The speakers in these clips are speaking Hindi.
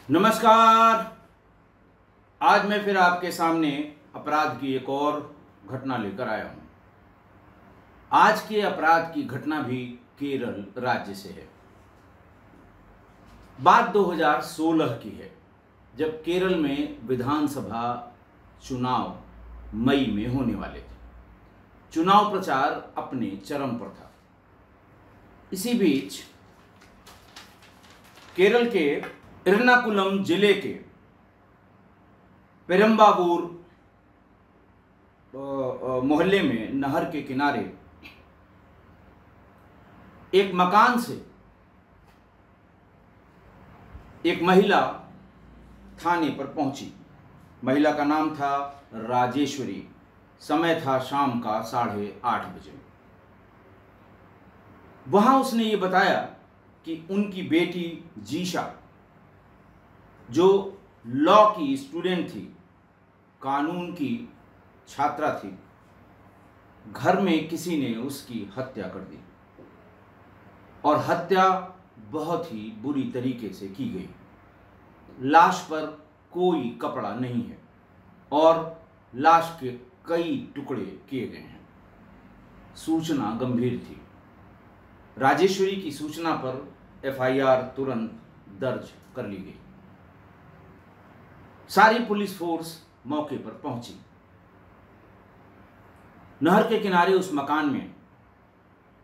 नमस्कार। आज मैं फिर आपके सामने अपराध की एक और घटना लेकर आया हूं। आज के अपराध की घटना भी केरल राज्य से है। बात 2016 की है, जब केरल में विधानसभा चुनाव मई में होने वाले थे। चुनाव प्रचार अपने चरम पर था। इसी बीच केरल के एर्नाकुलम जिले के पेरम्बावूर मोहल्ले में नहर के किनारे एक मकान से एक महिला थाने पर पहुंची। महिला का नाम था राजेश्वरी। समय था शाम का 8:30 बजे। वहां उसने ये बताया कि उनकी बेटी जीशा, जो लॉ की स्टूडेंट थी, कानून की छात्रा थी, घर में किसी ने उसकी हत्या कर दी और हत्या बहुत ही बुरी तरीके से की गई। लाश पर कोई कपड़ा नहीं है और लाश के कई टुकड़े किए गए हैं। सूचना गंभीर थी। राजेश्वरी की सूचना पर एफआईआर तुरंत दर्ज कर ली गई। सारी पुलिस फोर्स मौके पर पहुंची। नहर के किनारे उस मकान में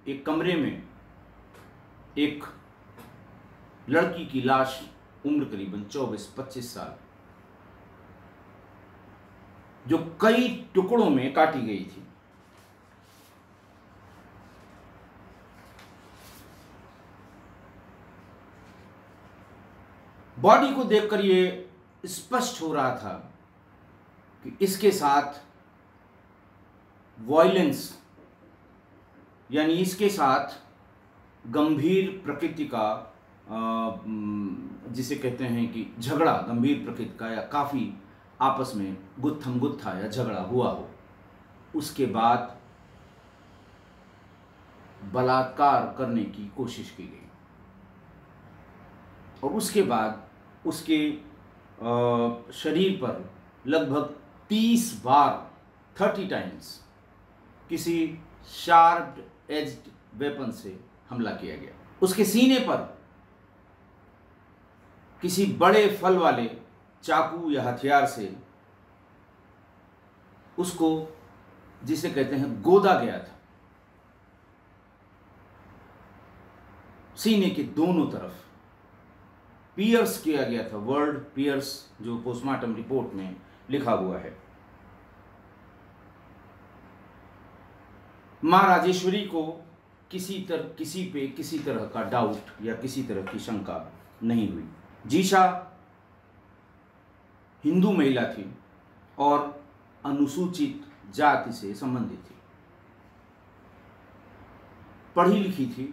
एक कमरे में एक लड़की की लाश, उम्र करीबन 24-25 साल, जो कई टुकड़ों में काटी गई थी। बॉडी को देखकर यह स्पष्ट हो रहा था कि इसके साथ वॉयलेंस, यानी इसके साथ गंभीर प्रकृति का, जिसे कहते हैं कि झगड़ा, गंभीर प्रकृति का, या काफ़ी आपस में गुत्थम गुत्था या झगड़ा हुआ हो। उसके बाद बलात्कार करने की कोशिश की गई और उसके बाद उसके शरीर पर लगभग 30 बार 30 टाइम्स किसी शार्प एज्ड वेपन से हमला किया गया। उसके सीने पर किसी बड़े फल वाले चाकू या हथियार से उसको, जिसे कहते हैं, गोदा गया था। सीने के दोनों तरफ पियर्स किया गया था। वर्ड पियर्स, जो पोस्टमार्टम रिपोर्ट में लिखा हुआ है। मां राजेश्वरी को किसी तरह का डाउट या किसी तरह की शंका नहीं हुई। जीशा हिंदू महिला थी और अनुसूचित जाति से संबंधित थी। पढ़ी लिखी थी।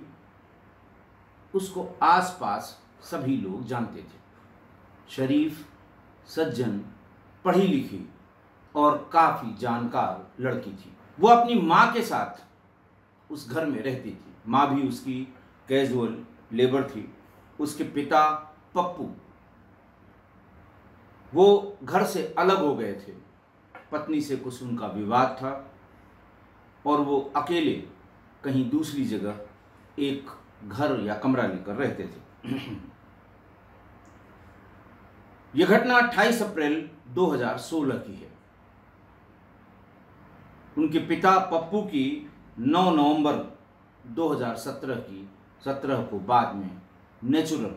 उसको आसपास सभी लोग जानते थे। शरीफ, सज्जन, पढ़ी लिखी और काफ़ी जानकार लड़की थी। वो अपनी माँ के साथ उस घर में रहती थी। माँ भी उसकी कैजुअल लेबर थी। उसके पिता पप्पू, वो घर से अलग हो गए थे। पत्नी से कुछ उनका विवाद था और वो अकेले कहीं दूसरी जगह एक घर या कमरा लेकर रहते थे। यह घटना 28 अप्रैल 2016 की है। उनके पिता पप्पू की 9 नवंबर 2017 को बाद में नेचुरल,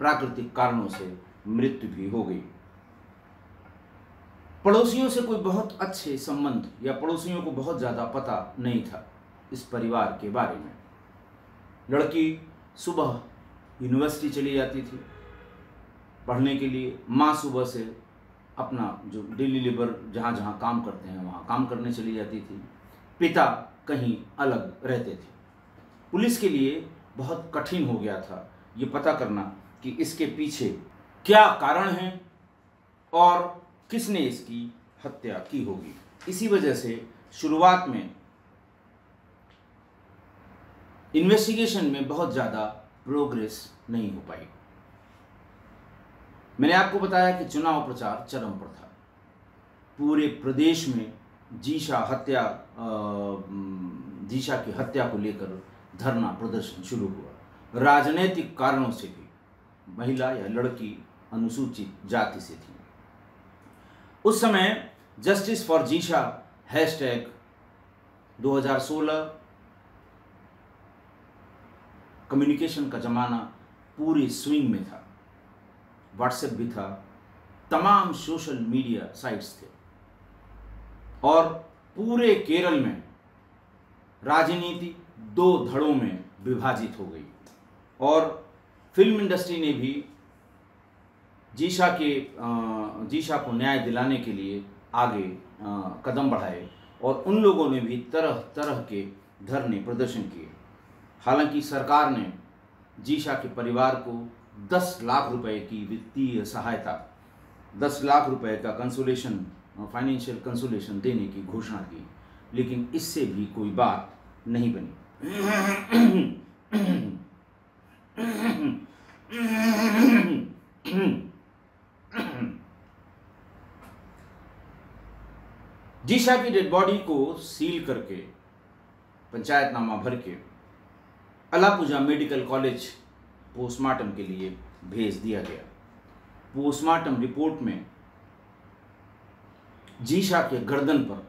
प्राकृतिक कारणों से मृत्यु भी हो गई। पड़ोसियों से कोई बहुत अच्छे संबंध या पड़ोसियों को बहुत ज़्यादा पता नहीं था इस परिवार के बारे में। लड़की सुबह यूनिवर्सिटी चली जाती थी पढ़ने के लिए। माँ सुबह से अपना जो डेली लेबर जहाँ जहाँ काम करते हैं वहाँ काम करने चली जाती थी। पिता कहीं अलग रहते थे। पुलिस के लिए बहुत कठिन हो गया था ये पता करना कि इसके पीछे क्या कारण है और किसने इसकी हत्या की होगी। इसी वजह से शुरुआत में इन्वेस्टिगेशन में बहुत ज़्यादा प्रोग्रेस नहीं हो पाई। मैंने आपको बताया कि चुनाव प्रचार चरम पर था। पूरे प्रदेश में जीशा की हत्या को लेकर धरना प्रदर्शन शुरू हुआ। राजनीतिक कारणों से भी महिला या लड़की अनुसूचित जाति से थी। उस समय justice for geisha hashtag 2016 communication का जमाना पूरे स्विंग में था। व्हाट्सएप भी था, तमाम सोशल मीडिया साइट्स थे और पूरे केरल में राजनीति दो धड़ों में विभाजित हो गई और फिल्म इंडस्ट्री ने भी जीशा को न्याय दिलाने के लिए आगे कदम बढ़ाए और उन लोगों ने भी तरह तरह के धरने प्रदर्शन किए। हालांकि सरकार ने जीशा के परिवार को 10 लाख रुपए की वित्तीय सहायता, 10 लाख रुपए का कंसोलेशन, फाइनेंशियल कंसोलेशन देने की घोषणा की, लेकिन इससे भी कोई बात नहीं बनी। जीशा की डेड बॉडी को सील करके, पंचायतनामा भर के अलापुझा मेडिकल कॉलेज पोस्टमार्टम के लिए भेज दिया गया। पोस्टमार्टम रिपोर्ट में जीशा के गर्दन पर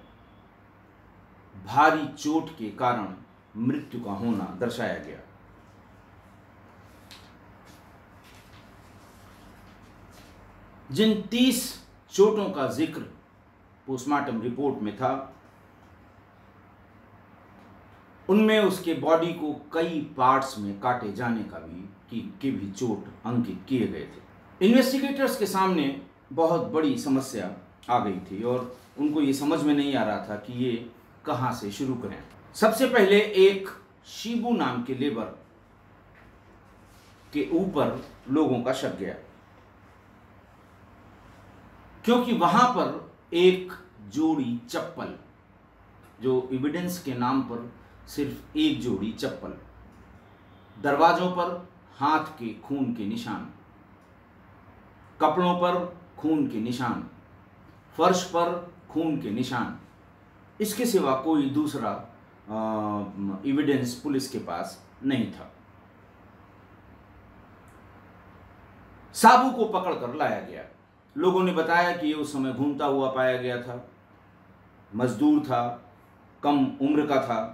भारी चोट के कारण मृत्यु का होना दर्शाया गया। जिन 30 चोटों का जिक्र पोस्टमार्टम रिपोर्ट में था, उनमें उसके बॉडी को कई पार्ट्स में काटे जाने का भी चोट अंकित किए गए थे। इन्वेस्टिगेटर्स के सामने बहुत बड़ी समस्या आ गई थी और उनको ये समझ में नहीं आ रहा था कि ये कहाँ से शुरू करें। सबसे पहले एक शिबू नाम के लेबर के ऊपर लोगों का शक गया, क्योंकि वहां पर एक जोड़ी चप्पल, जो एविडेंस के नाम पर सिर्फ एक जोड़ी चप्पल, दरवाजों पर हाथ के खून के निशान, कपड़ों पर खून के निशान, फर्श पर खून के निशान, इसके सिवा कोई दूसरा एविडेंस पुलिस के पास नहीं था। साबू को पकड़कर लाया गया। लोगों ने बताया कि ये उस समय घूमता हुआ पाया गया था, मजदूर था, कम उम्र का था,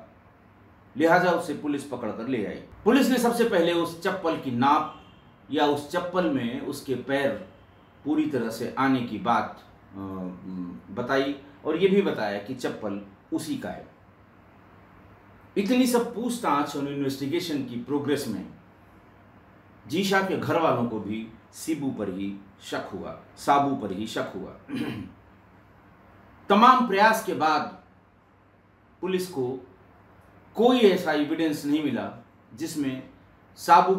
लिहाजा उसे पुलिस पकड़कर ले आई। पुलिस ने सबसे पहले उस चप्पल की नाप या उस चप्पल में उसके पैर पूरी तरह से आने की बात बताई और ये भी बताया कि चप्पल उसी का है। इतनी सब पूछताछ और इन्वेस्टिगेशन की प्रोग्रेस में जीशा के घर वालों को भी साबू पर ही शक हुआ। तमाम प्रयास के बाद पुलिस को कोई ऐसा एविडेंस नहीं मिला जिसमें साबू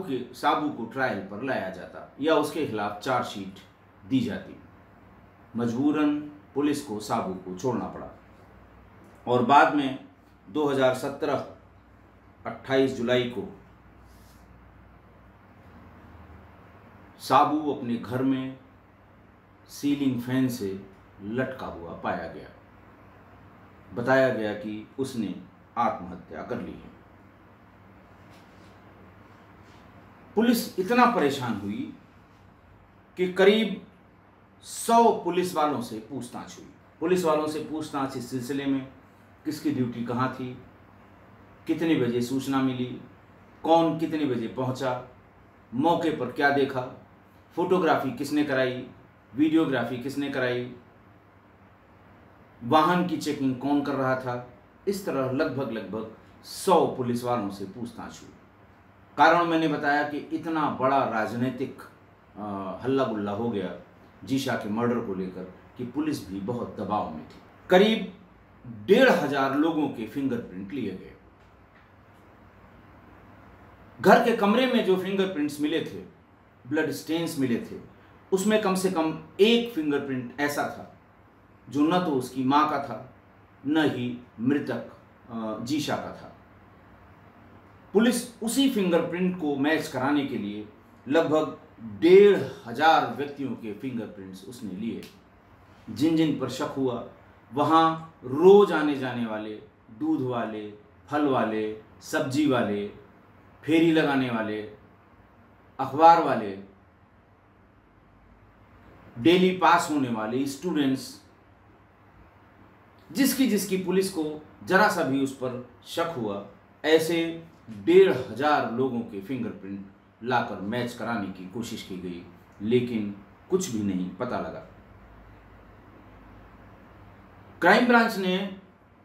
को ट्रायल पर लाया जाता या उसके खिलाफ चार्जशीट दी जाती। मजबूरन पुलिस को साबू को छोड़ना पड़ा और बाद में 2017 28 जुलाई को साबू अपने घर में सीलिंग फैन से लटका हुआ पाया गया। बताया गया कि उसने आत्महत्या कर ली है। पुलिस इतना परेशान हुई कि करीब 100 पुलिस वालों से पूछताछ हुई। पुलिस वालों से पूछताछ इस सिलसिले में किसकी ड्यूटी कहाँ थी, कितने बजे सूचना मिली, कौन कितने बजे पहुंचा, मौके पर क्या देखा, फोटोग्राफी किसने कराई, वीडियोग्राफी किसने कराई, वाहन की चेकिंग कौन कर रहा था। इस तरह लगभग 100 पुलिस वालों से पूछताछ हुई। कारण मैंने बताया कि इतना बड़ा राजनीतिक हल्ला गुल्ला हो गया जीशा के मर्डर को लेकर कि पुलिस भी बहुत दबाव में थी। करीब 1,500 लोगों के फिंगरप्रिंट लिए गए। घर के कमरे में जो फिंगरप्रिंट्स मिले थे, ब्लड स्टेन्स मिले थे, उसमें कम से कम एक फिंगरप्रिंट ऐसा था जो न तो उसकी मां का था न ही मृतक जीशा का था। पुलिस उसी फिंगरप्रिंट को मैच कराने के लिए लगभग 1,500 व्यक्तियों के फिंगरप्रिंट्स उसने लिए। जिन जिन पर शक हुआ वहाँ रोज आने जाने वाले दूध वाले, फल वाले, सब्जी वाले, फेरी लगाने वाले, अखबार वाले, डेली पास होने वाले स्टूडेंट्स, जिसकी जिसकी पुलिस को जरा सा भी उस पर शक हुआ, ऐसे 1,500 लोगों के फिंगरप्रिंट लाकर मैच कराने की कोशिश की गई, लेकिन कुछ भी नहीं पता लगा। क्राइम ब्रांच ने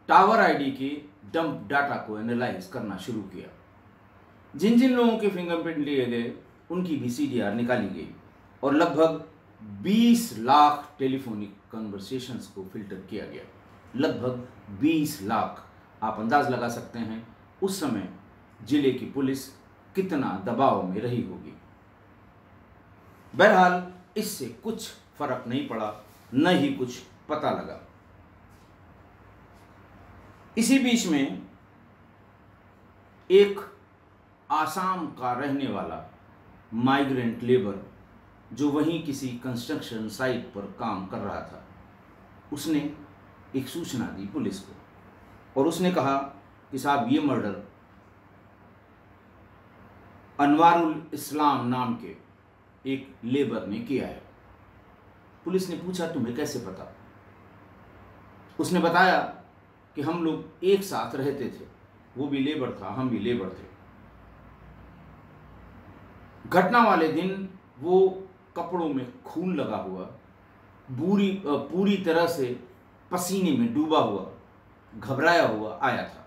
टावर आईडी के डंप डाटा को एनालाइज करना शुरू किया। जिन जिन लोगों के फिंगरप्रिंट लिए गए उनकी भी सीडीआर निकाली गई और लगभग 20 लाख टेलीफोनिक कन्वर्सेशंस को फिल्टर किया गया। लगभग 20 लाख। आप अंदाज लगा सकते हैं उस समय जिले की पुलिस कितना दबाव में रही होगी। बहरहाल इससे कुछ फर्क नहीं पड़ा, न ही कुछ पता लगा। इसी बीच में एक आसाम का रहने वाला माइग्रेंट लेबर जो वहीं किसी कंस्ट्रक्शन साइट पर काम कर रहा था, उसने एक सूचना दी पुलिस को और उसने कहा कि साहब ये मर्डर अनवारुल इस्लाम नाम के एक लेबर ने किया है। पुलिस ने पूछा तुम्हें कैसे पता? उसने बताया कि हम लोग एक साथ रहते थे, वो भी लेबर था, हम भी लेबर थे। घटना वाले दिन वो कपड़ों में खून लगा हुआ, पूरी तरह से पसीने में डूबा हुआ, घबराया हुआ आया था।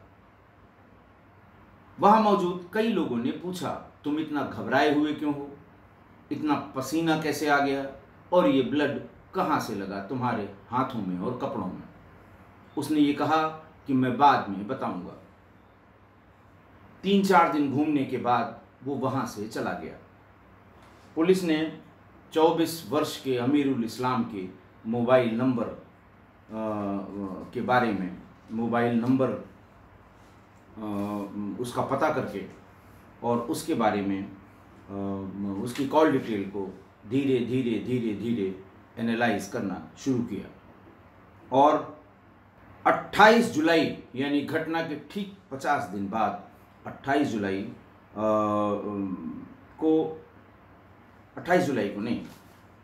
वहां मौजूद कई लोगों ने पूछा तुम इतना घबराए हुए क्यों हो, इतना पसीना कैसे आ गया और ये ब्लड कहाँ से लगा तुम्हारे हाथों में और कपड़ों में? उसने ये कहा कि मैं बाद में बताऊंगा। 3-4 दिन घूमने के बाद वो वहां से चला गया। पुलिस ने 24 वर्ष के अमीरुल इस्लाम के मोबाइल नंबर के बारे में, मोबाइल नंबर उसका पता करके और उसके बारे में उसकी कॉल डिटेल को धीरे धीरे एनालाइज करना शुरू किया और 28 जुलाई यानी घटना के ठीक 50 दिन बाद 28 जुलाई को नहीं,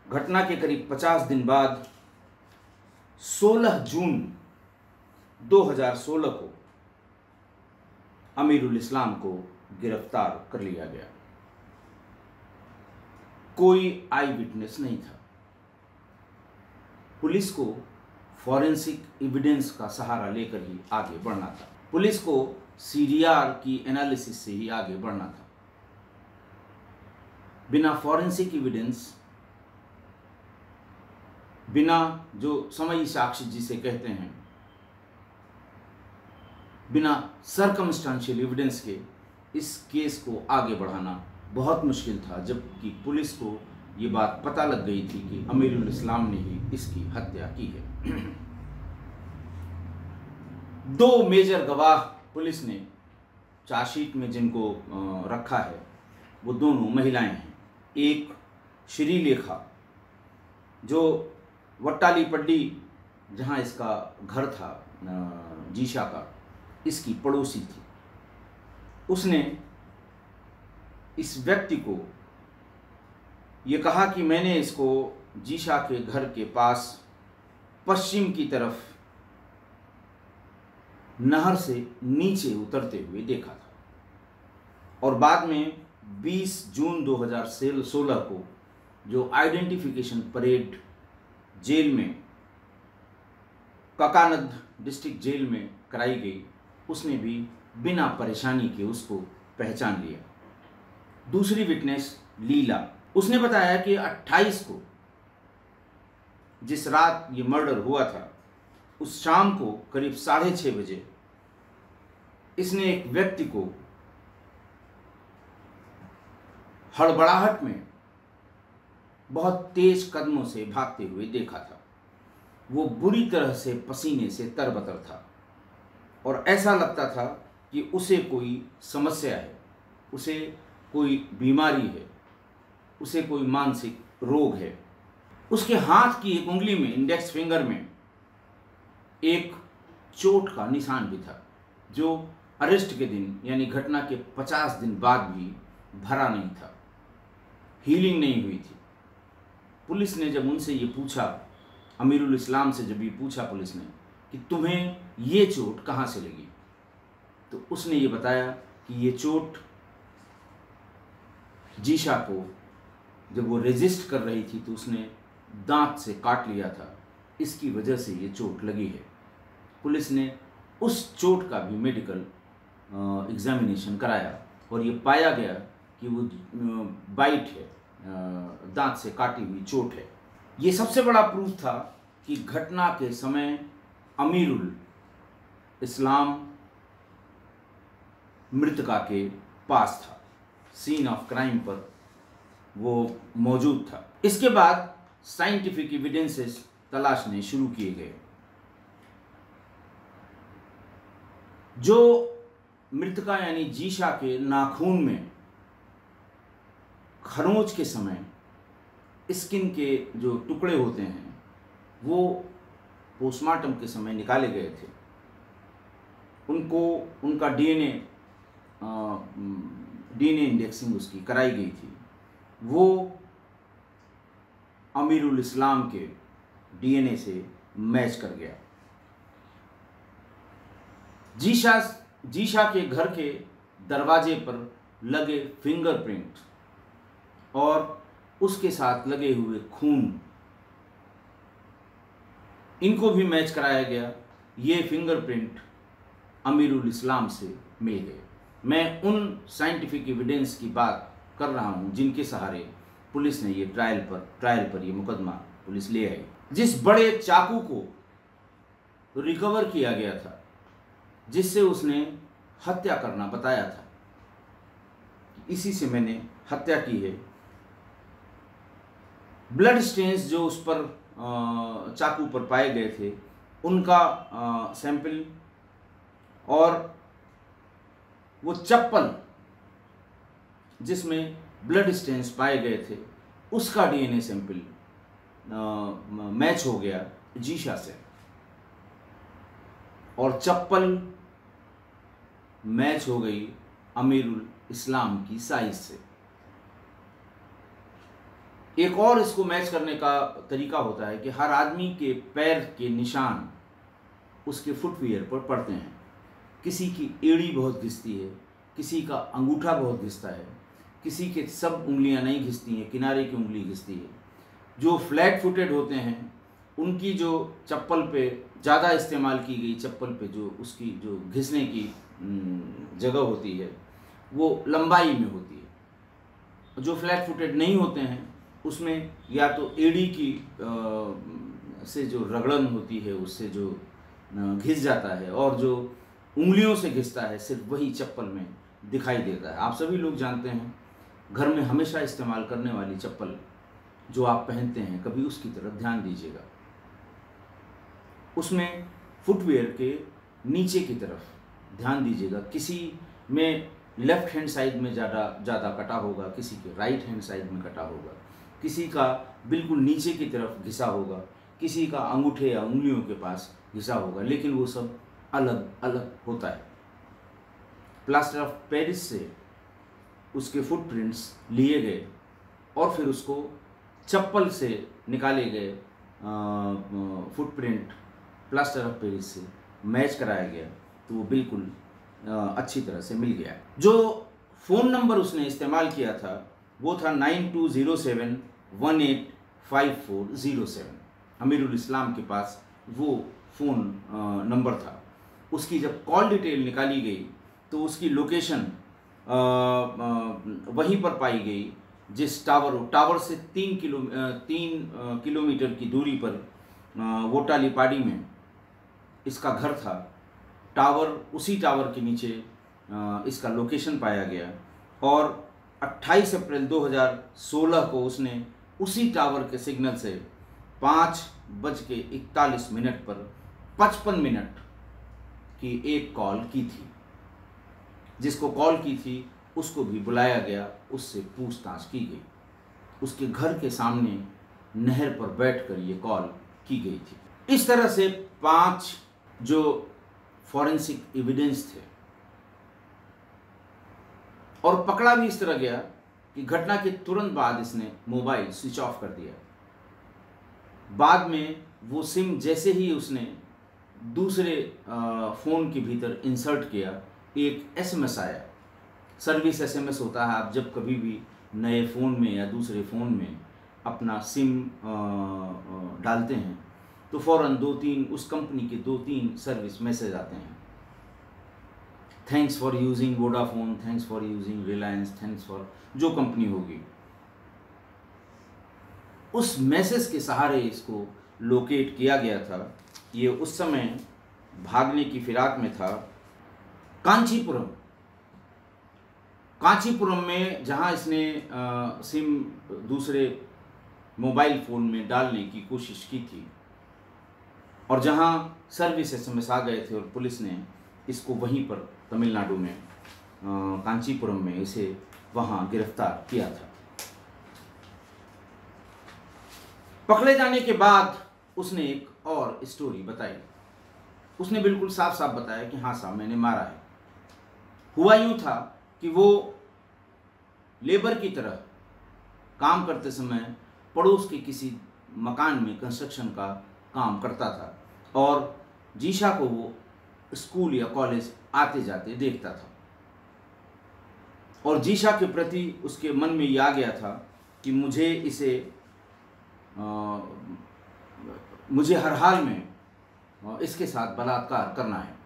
घटना के करीब 50 दिन बाद 16 जून 2016 को अमीरुल इस्लाम को गिरफ्तार कर लिया गया। कोई आई विटनेस नहीं था। पुलिस को फॉरेंसिक एविडेंस का सहारा लेकर ही आगे बढ़ना था। पुलिस को सीडीआर की एनालिसिस से ही आगे बढ़ना था। बिना फॉरेंसिक एविडेंस, बिना जो समई साक्ष्य जिसे कहते हैं, बिना सर्कमस्टांशियल एविडेंस के इस केस को आगे बढ़ाना बहुत मुश्किल था, जबकि पुलिस को ये बात पता लग गई थी कि अमीरुल इस्लाम ने ही इसकी हत्या की है। 2 मेजर गवाह पुलिस ने चार्जशीट में जिनको रखा है वो दोनों महिलाएं हैं। एक श्रीलेखा जो वट्टाली पड्डी जहाँ इसका घर था जीशा का, इसकी पड़ोसी थी। उसने इस व्यक्ति को ये कहा कि मैंने इसको जीशा के घर के पास पश्चिम की तरफ नहर से नीचे उतरते हुए देखा था और बाद में 20 जून 2016 को जो आइडेंटिफिकेशन परेड जेल में, ककानद डिस्ट्रिक्ट जेल में कराई गई, उसने भी बिना परेशानी के उसको पहचान लिया। दूसरी विटनेस लीला, उसने बताया कि 28 को जिस रात ये मर्डर हुआ था, उस शाम को करीब 6:30 बजे इसने एक व्यक्ति को हड़बड़ाहट में बहुत तेज कदमों से भागते हुए देखा था। वो बुरी तरह से पसीने से तरबतर था और ऐसा लगता था कि उसे कोई समस्या है, उसे कोई बीमारी है। उसे कोई मानसिक रोग है। उसके हाथ की एक उंगली में, इंडेक्स फिंगर में, एक चोट का निशान भी था, जो अरेस्ट के दिन यानी घटना के 50 दिन बाद भी भरा नहीं था, हीलिंग नहीं हुई थी। पुलिस ने जब उनसे ये पूछा, अमीरुल इस्लाम से जब ये पूछा पुलिस ने कि तुम्हें ये चोट कहाँ से लगी, तो उसने ये बताया कि ये चोट जीशा को जब वो रेजिस्ट कर रही थी तो उसने दांत से काट लिया था, इसकी वजह से ये चोट लगी है। पुलिस ने उस चोट का भी मेडिकल एग्जामिनेशन कराया और ये पाया गया कि वो बाइट है, दांत से काटी हुई चोट है। ये सबसे बड़ा प्रूफ था कि घटना के समय अमीरुल इस्लाम मृतका के पास था, सीन ऑफ क्राइम पर वो मौजूद था। इसके बाद साइंटिफिक एविडेंसेस तलाशने शुरू किए गए। जो मृतका यानी जीशा के नाखून में खरोंच के समय स्किन के जो टुकड़े होते हैं वो पोस्टमार्टम के समय निकाले गए थे, उनको उनका डीएनए इंडेक्सिंग उसकी कराई गई थी, वो अमीरुल इस्लाम के डीएनए से मैच कर गया। जीशा के घर के दरवाजे पर लगे फिंगरप्रिंट और उसके साथ लगे हुए खून, इनको भी मैच कराया गया। ये फिंगरप्रिंट अमीरुल इस्लाम से मिल गए। मैं उन साइंटिफिक एविडेंस की बात कर रहा हूं जिनके सहारे पुलिस ने ये ट्रायल पर ये मुकदमा पुलिस ले आई। जिस बड़े चाकू को रिकवर किया गया था, जिससे उसने हत्या करना बताया था, इसी से मैंने हत्या की है। ब्लड स्टेन्स जो उस पर चाकू पर पाए गए थे, उनका सैंपल और वो चप्पल जिसमें ब्लड स्टेन्स पाए गए थे, उसका डीएनए सैंपल मैच हो गया जीशा से, और चप्पल मैच हो गई अमीरुल इस्लाम की साइज से। एक और इसको मैच करने का तरीका होता है कि हर आदमी के पैर के निशान उसके फुटवियर पर पड़ते हैं। किसी की एड़ी बहुत घिसती है, किसी का अंगूठा बहुत घिसता है, किसी के सब उंगलियां नहीं घिसती हैं, किनारे की उंगली घिसती है। जो फ्लैट फुटेड होते हैं उनकी जो चप्पल पे ज़्यादा इस्तेमाल की गई चप्पल पे जो उसकी जो घिसने की जगह होती है वो लंबाई में होती है। जो फ्लैट फुटेड नहीं होते हैं उसमें या तो एड़ी की से जो रगड़न होती है उससे जो घिस जाता है, और जो उंगलियों से घिसता है सिर्फ वही चप्पल में दिखाई देता है। आप सभी लोग जानते हैं घर में हमेशा इस्तेमाल करने वाली चप्पल जो आप पहनते हैं, कभी उसकी तरफ ध्यान दीजिएगा। उसमें फुटवेयर के नीचे की तरफ ध्यान दीजिएगा। किसी में लेफ्ट हैंड साइड में ज़्यादा कटा होगा, किसी के राइट हैंड साइड में कटा होगा, किसी का बिल्कुल नीचे की तरफ घिसा होगा, किसी का अंगूठे या उंगलियों के पास घिसा होगा, लेकिन वो सब अलग अलग होता है। प्लास्टर ऑफ पेरिस से उसके फुटप्रिंट्स लिए गए और फिर उसको चप्पल से निकाले गए फुटप्रिंट प्लास्टर ऑफ पेरिस से मैच कराया गया, तो वो बिल्कुल अच्छी तरह से मिल गया। जो फ़ोन नंबर उसने इस्तेमाल किया था वो था 9207185407। अमीरुल इस्लाम के पास वो फ़ोन नंबर था। उसकी जब कॉल डिटेल निकाली गई तो उसकी लोकेशन वहीं पर पाई गई जिस टावर से 3 किलोमीटर की दूरी पर वोटालीपाड़ी में इसका घर था। उसी टावर के नीचे इसका लोकेशन पाया गया और 28 अप्रैल 2016 को उसने उसी टावर के सिग्नल से 5:41 पर 55 मिनट की एक कॉल की थी। जिसको कॉल की थी उसको भी बुलाया गया, उससे पूछताछ की गई। उसके घर के सामने नहर पर बैठकर ये कॉल की गई थी। इस तरह से 5 जो फॉरेंसिक एविडेंस थे, और पकड़ा भी इस तरह गया कि घटना के तुरंत बाद इसने मोबाइल स्विच ऑफ कर दिया। बाद में वो सिम जैसे ही उसने दूसरे फ़ोन के भीतर इंसर्ट किया, एक एसएमएस आया। सर्विस एसएमएस होता है, आप जब कभी भी नए फ़ोन में या दूसरे फ़ोन में अपना सिम डालते हैं तो फ़ौरन 2-3 उस कंपनी के 2-3 सर्विस मैसेज आते हैं। Thanks for using Vodafone, thanks for using Reliance, thanks for जो कंपनी होगी। उस मैसेज के सहारे इसको लोकेट किया गया था। ये उस समय भागने की फिराक में था। कांचीपुरम में जहां इसने सिम दूसरे मोबाइल फ़ोन में डालने की कोशिश की थी, और जहां सर्विस एसएमएस आ गए थे, और पुलिस ने इसको वहीं पर तमिलनाडु में कांचीपुरम में इसे वहां गिरफ्तार किया था। पकड़े जाने के बाद उसने एक और स्टोरी बताई। उसने बिल्कुल साफ साफ बताया कि हाँ साहब, मैंने मारा है। हुआ यूँ था कि वो लेबर की तरह काम करते समय पड़ोस के किसी मकान में कंस्ट्रक्शन का काम करता था, और जीशा को वो स्कूल या कॉलेज आते जाते देखता था, और जीशा के प्रति उसके मन में ये आ गया था कि मुझे हर हाल में इसके साथ बलात्कार करना है।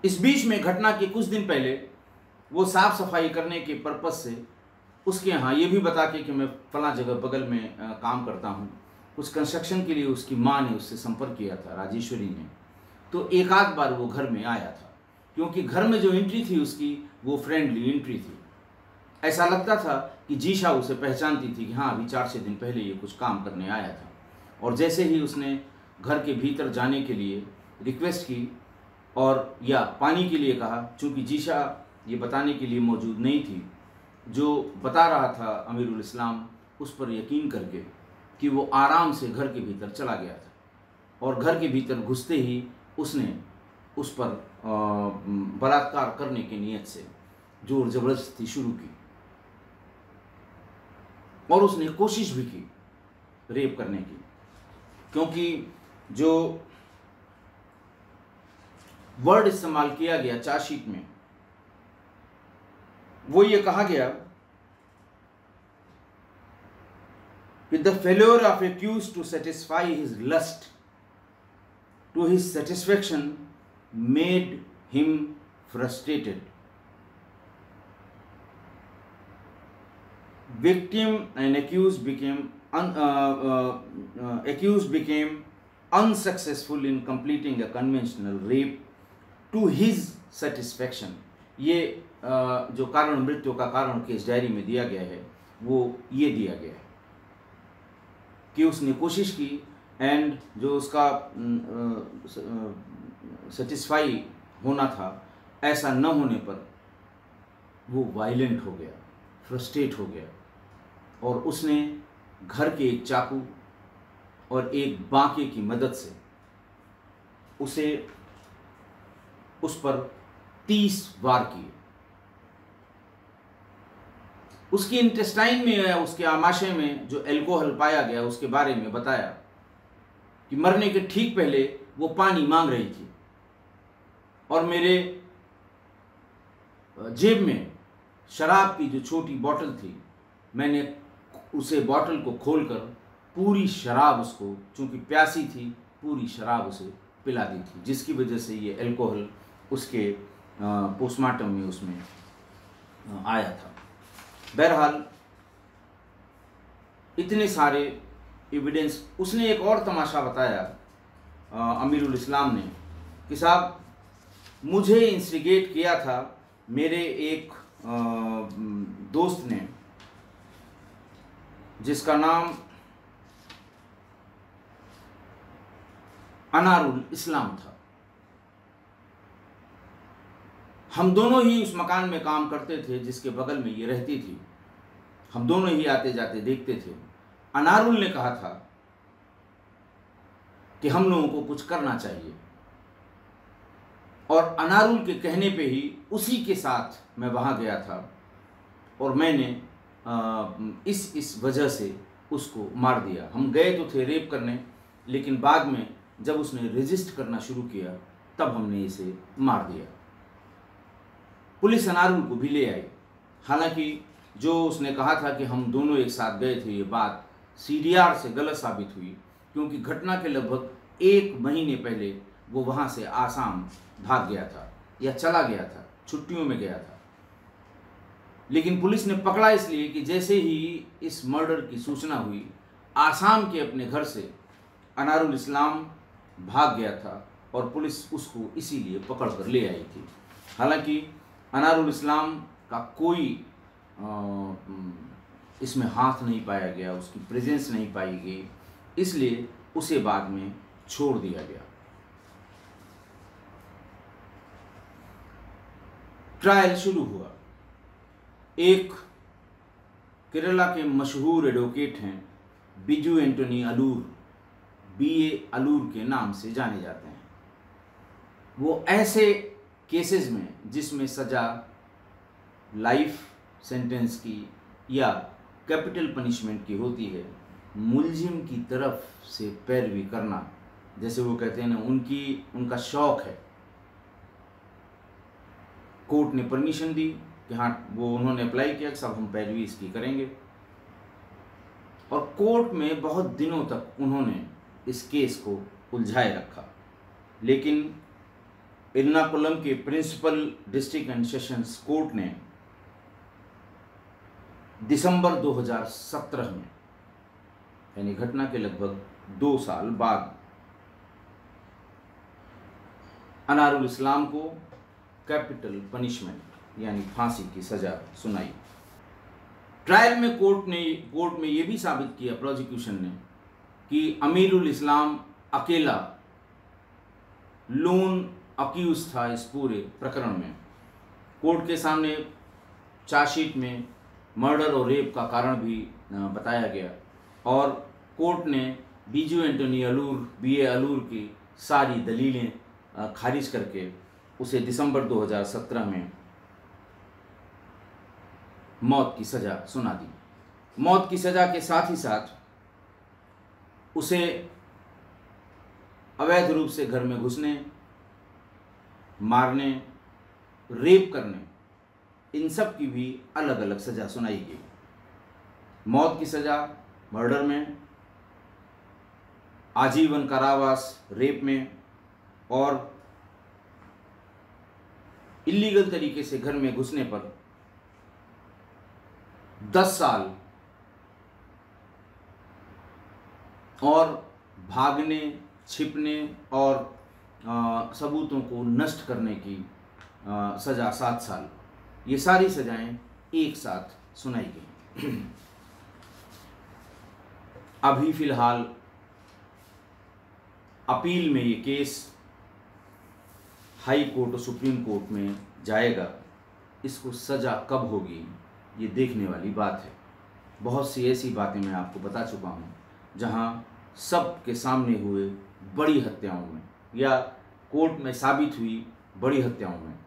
इस बीच में घटना के कुछ दिन पहले वो साफ सफाई करने के पर्पस से उसके यहाँ ये भी बता के कि मैं फला जगह बगल में काम करता हूँ, कुछ कंस्ट्रक्शन के लिए उसकी माँ ने उससे संपर्क किया था, राजेश्वरी ने। तो एक आध बार वो घर में आया था, क्योंकि घर में जो एंट्री थी उसकी वो फ्रेंडली एंट्री थी। ऐसा लगता था कि जीशा उसे पहचानती थी कि हाँ, अभी 4-6 दिन पहले ये कुछ काम करने आया था। और जैसे ही उसने घर के भीतर जाने के लिए रिक्वेस्ट की और या पानी के लिए कहा, चूँकि जीशा ये बताने के लिए मौजूद नहीं थी, जो बता रहा था अमीरुल इस्लाम उस पर यकीन करके कि वो आराम से घर के भीतर चला गया था, और घर के भीतर घुसते ही उसने उस पर बलात्कार करने की नीयत से जोर ज़बरदस्ती शुरू की, और उसने कोशिश भी की रेप करने की, क्योंकि जो वर्ड इस्तेमाल किया गया चार्जशीट में वो ये कहा गया कि the failure of accused to satisfy his lust to his satisfaction made him frustrated. Victim and accused became unsuccessful in completing a conventional rape to his satisfaction। ये जो कारण मृत्यु का कारण केस डायरी में दिया गया है वो ये दिया गया है कि उसने कोशिश की, एंड जो उसका सेटिस्फाई होना था, ऐसा न होने पर वो वायलेंट हो गया, फ्रस्ट्रेट हो गया, और उसने घर के एक चाकू और एक बांके की मदद से उस पर 30 वार किए। उसकी इंटेस्टाइन में या उसके आमाशय में जो एल्कोहल पाया गया उसके बारे में बताया कि मरने के ठीक पहले वो पानी मांग रही थी, और मेरे जेब में शराब की जो छोटी बोतल थी, मैंने उसे बोतल को खोलकर पूरी शराब उसको, चूंकि प्यासी थी, पूरी शराब उसे पिला दी थी, जिसकी वजह से ये एल्कोहल उसके पोस्टमार्टम में उसमें आया था। बहरहाल इतने सारे एविडेंस। उसने एक और तमाशा बताया अमीरुल इस्लाम ने कि साहब, मुझे इंस्टिगेट किया था मेरे एक दोस्त ने, जिसका नाम अनारुल इस्लाम था। हम दोनों ही उस मकान में काम करते थे जिसके बगल में ये रहती थी। हम दोनों ही आते जाते देखते थे। अनारुल ने कहा था कि हम लोगों को कुछ करना चाहिए, और अनारुल के कहने पे ही उसी के साथ मैं वहाँ गया था और मैंने इस वजह से उसको मार दिया। हम गए तो थे रेप करने, लेकिन बाद में जब उसने रेजिस्ट करना शुरू किया तब हमने इसे मार दिया। पुलिस अनारुल को भी ले आई। हालांकि जो उसने कहा था कि हम दोनों एक साथ गए थे, ये बात सीडीआर से गलत साबित हुई, क्योंकि घटना के लगभग 1 महीने पहले वो वहाँ से आसाम भाग गया था या चला गया था, छुट्टियों में गया था। लेकिन पुलिस ने पकड़ा इसलिए कि जैसे ही इस मर्डर की सूचना हुई, आसाम के अपने घर से अनारुल इस्लाम भाग गया था और पुलिस उसको इसीलिए पकड़ कर ले आई थी। हालांकि अनारुल इस्लाम का कोई इसमें हाथ नहीं पाया गया, उसकी प्रेजेंस नहीं पाई गई, इसलिए उसे बाद में छोड़ दिया गया। ट्रायल शुरू हुआ। एक केरला के मशहूर एडवोकेट हैं बिजू एंटोनी अलूर, BA अलूर के नाम से जाने जाते हैं। वो ऐसे केसेस में जिसमें सज़ा लाइफ सेंटेंस की या कैपिटल पनिशमेंट की होती है, मुलजिम की तरफ से पैरवी करना, जैसे वो कहते हैं ना, उनका शौक है। कोर्ट ने परमिशन दी कि हाँ, वो उन्होंने अप्लाई किया कि सब हम पैरवी इसकी करेंगे, और कोर्ट में बहुत दिनों तक उन्होंने इस केस को उलझाए रखा। लेकिन एर्नाकुलम के principal district and sessions court ने दिसंबर 2017 में, यानी घटना के लगभग 2 साल बाद, अनारुल इस्लाम को कैपिटल पनिशमेंट यानी फांसी की सजा सुनाई। ट्रायल में कोर्ट में ये भी साबित किया, प्रोसिक्यूशन ने, कि अमीरुल इस्लाम अकेला लोन अक्यूज था इस पूरे प्रकरण में। कोर्ट के सामने चार्जशीट में मर्डर और रेप का कारण भी बताया गया, और कोर्ट ने बिजू एंटोनी अलूर, BA अलूर की सारी दलीलें खारिज करके उसे दिसंबर 2017 में मौत की सज़ा सुना दी। मौत की सज़ा के साथ ही साथ उसे अवैध रूप से घर में घुसने, मारने, रेप करने, इन सब की भी अलग अलग सज़ा सुनाई गई। मौत की सज़ा मर्डर में, आजीवन कारावास रेप में, और इल्लीगल तरीके से घर में घुसने पर 10 साल, और भागने, छिपने और सबूतों को नष्ट करने की सज़ा 7 साल। ये सारी सज़ाएं एक साथ सुनाई गई। अभी फ़िलहाल अपील में ये केस हाई कोर्ट और सुप्रीम कोर्ट में जाएगा। इसको सज़ा कब होगी ये देखने वाली बात है। बहुत सी ऐसी बातें मैं आपको बता चुका हूँ जहाँ सब के सामने हुए बड़ी हत्याओं में या कोर्ट में साबित हुई बड़ी हत्याओं में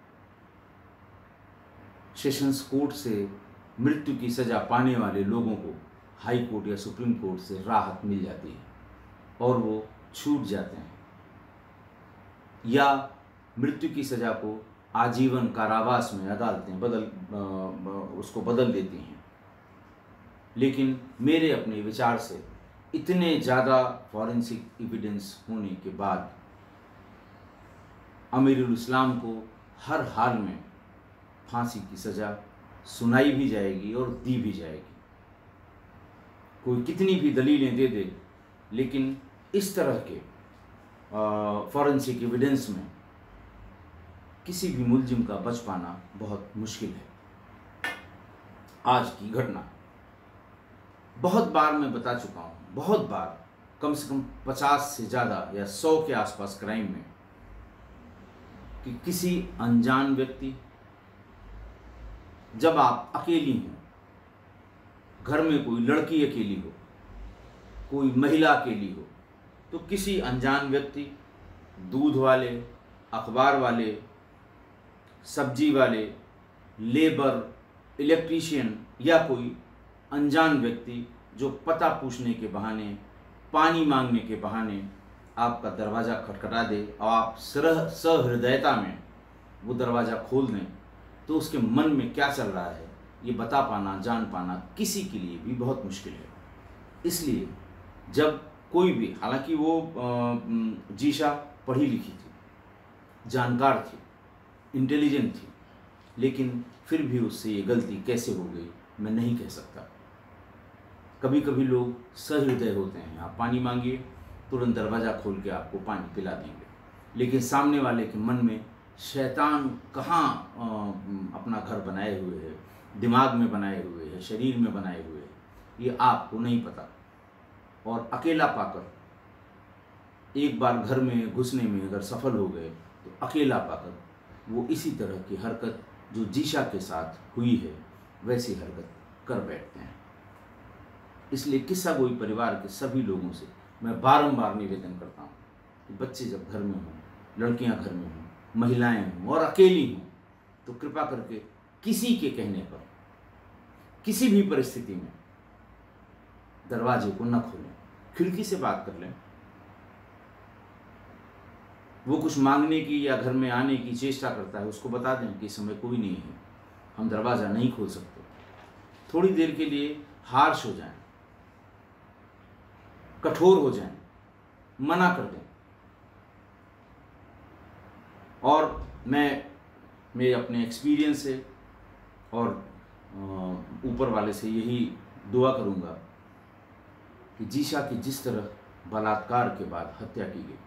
सेशंस कोर्ट से मृत्यु की सज़ा पाने वाले लोगों को हाई कोर्ट या सुप्रीम कोर्ट से राहत मिल जाती है और वो छूट जाते हैं, या मृत्यु की सज़ा को आजीवन कारावास में अदालतें उसको बदल देती हैं। लेकिन मेरे अपने विचार से इतने ज़्यादा फॉरेंसिक एविडेंस होने के बाद अमीरुल इस्लाम को हर हाल में फांसी की सज़ा सुनाई भी जाएगी और दी भी जाएगी। कोई कितनी भी दलीलें दे दे, लेकिन इस तरह के फॉरेंसिक एविडेंस में किसी भी मुलजिम का बच पाना बहुत मुश्किल है। आज की घटना बहुत बार मैं बता चुका हूँ, बहुत बार, कम से कम 50 से ज़्यादा या 100 के आसपास क्राइम में, कि किसी अनजान व्यक्ति जब आप अकेली हों, घर में कोई लड़की अकेली हो, कोई महिला अकेली हो, तो किसी अनजान व्यक्ति, दूध वाले, अखबार वाले, सब्जी वाले, लेबर, इलेक्ट्रीशियन या कोई अनजान व्यक्ति जो पता पूछने के बहाने, पानी मांगने के बहाने आपका दरवाज़ा खटखटा दे और आप सहृदयता में वो दरवाज़ा खोल दें, तो उसके मन में क्या चल रहा है ये बता पाना, जान पाना किसी के लिए भी बहुत मुश्किल है। इसलिए जब कोई भी, हालांकि वो जीशा पढ़ी लिखी थी, जानकार थी, इंटेलिजेंट थी, लेकिन फिर भी उससे ये गलती कैसे हो गई मैं नहीं कह सकता। कभी कभी लोग सहृदय होते हैं, आप पानी मांगिए तुरंत दरवाज़ा खोल के आपको पानी पिला देंगे, लेकिन सामने वाले के मन में शैतान कहाँ अपना घर बनाए हुए है, दिमाग में बनाए हुए है, शरीर में बनाए हुए है, ये आपको नहीं पता। और अकेला पाकर एक बार घर में घुसने में अगर सफल हो गए तो अकेला पाकर वो इसी तरह की हरकत जो जीशा के साथ हुई है वैसी हरकत कर बैठते हैं। इसलिए किस्सा गोई परिवार के सभी लोगों से मैं बारंबार निवेदन करता हूँ कि बच्चे जब घर में हों, लड़कियाँ घर में हों, महिलाएं हों और अकेली हों, तो कृपा करके किसी के कहने पर किसी भी परिस्थिति में दरवाजे को न खोलें, खिड़की से बात कर लें। वो कुछ मांगने की या घर में आने की चेष्टा करता है, उसको बता दें कि इस समय कोई नहीं है, हम दरवाज़ा नहीं खोल सकते। थोड़ी देर के लिए हार्श हो जाएं, कठोर हो जाएं, मना कर दें। और मैं मेरे अपने एक्सपीरियंस से और ऊपर वाले से यही दुआ करूंगा कि जीशा की जिस तरह बलात्कार के बाद हत्या की गई,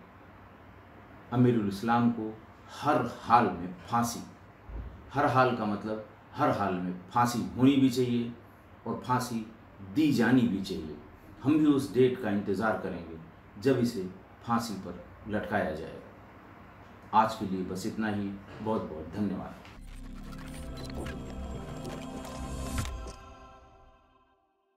अमीरुल इस्लाम को हर हाल में फांसी, हर हाल का मतलब हर हाल में फांसी होनी भी चाहिए और फांसी दी जानी भी चाहिए। हम भी उस डेट का इंतज़ार करेंगे जब इसे फांसी पर लटकाया जाएगा। आज के लिए बस इतना ही। बहुत बहुत धन्यवाद।